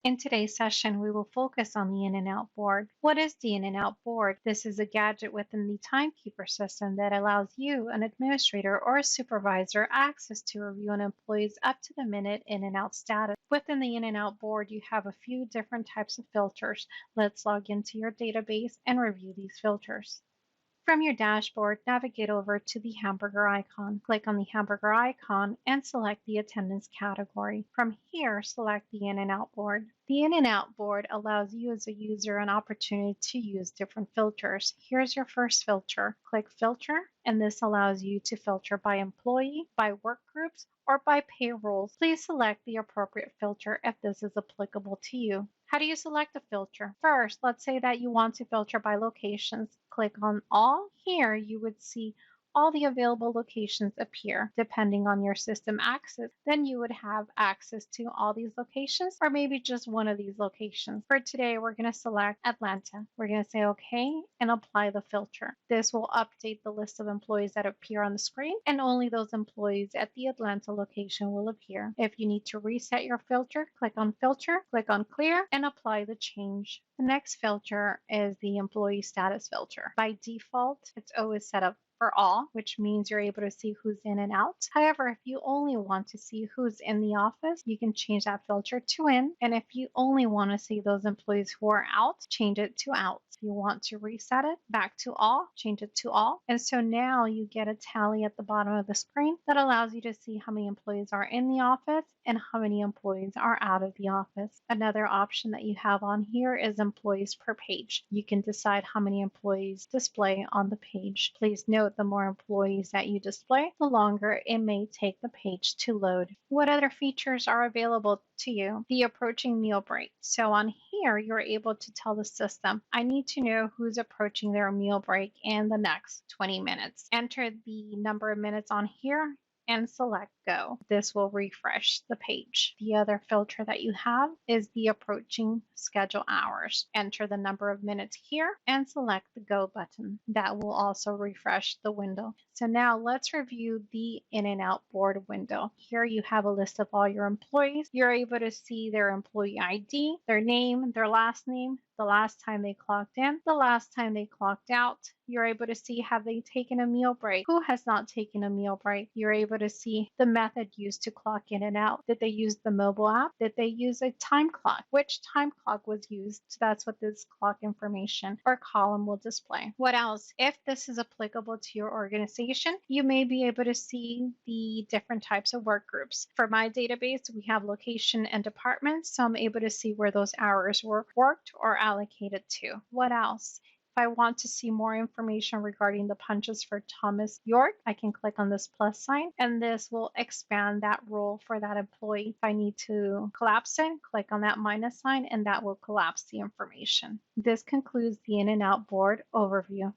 In today's session, we will focus on the in and out board. What is the in and out board? This is a gadget within the timekeeper system that allows you, an administrator or a supervisor, access to review an employee's up to the minute in and out status. Within the in and out board, you have a few different types of filters. Let's log into your database and review these filters. From your dashboard, navigate over to the hamburger icon. Click on the hamburger icon and select the attendance category. From here, select the in and out board. The in and out board allows you as a user an opportunity to use different filters. Here's your first filter. Click filter, and this allows you to filter by employee, by work groups, or by payrolls. Please select the appropriate filter if this is applicable to you. How do you select a filter? First, let's say that you want to filter by locations. Click on all. Here you would see all the available locations appear. Depending on your system access, then you would have access to all these locations or maybe just one of these locations. For today, we're going to select Atlanta. We're going to say OK and apply the filter. This will update the list of employees that appear on the screen, and only those employees at the Atlanta location will appear. If you need to reset your filter, click on filter, click on clear, and apply the change. The next filter is the employee status filter. By default, it's always set up for all, which means you're able to see who's in and out. However, if you only want to see who's in the office, you can change that filter to in. And if you only want to see those employees who are out, change it to out. If you want to reset it back to all, change it to all. And so now you get a tally at the bottom of the screen that allows you to see how many employees are in the office and how many employees are out of the office. Another option that you have on here is employees per page. You can decide how many employees display on the page. Please note, the more employees that you display, the longer it may take the page to load. What other features are available to you? The approaching meal break. So on here, you're able to tell the system, I need to know who's approaching their meal break in the next 20 minutes. Enter the number of minutes on here and select go. This will refresh the page. The other filter that you have is the approaching schedule hours. Enter the number of minutes here and select the go button. That will also refresh the window. So now let's review the in and out board window. Here you have a list of all your employees. You're able to see their employee ID, their name, their last name, the last time they clocked in, the last time they clocked out. You're able to see, have they taken a meal break? Who has not taken a meal break? You're able to see the method used to clock in and out. Did they use the mobile app? Did they use a time clock? Which time clock was used? So that's what this clock information or column will display. What else? If this is applicable to your organization, you may be able to see the different types of work groups. For my database, we have location and departments, so I'm able to see where those hours were worked or allocated to. What else? If I want to see more information regarding the punches for Thomas York, I can click on this plus sign and this will expand that role for that employee. If I need to collapse it, click on that minus sign and that will collapse the information. This concludes the in and out board overview.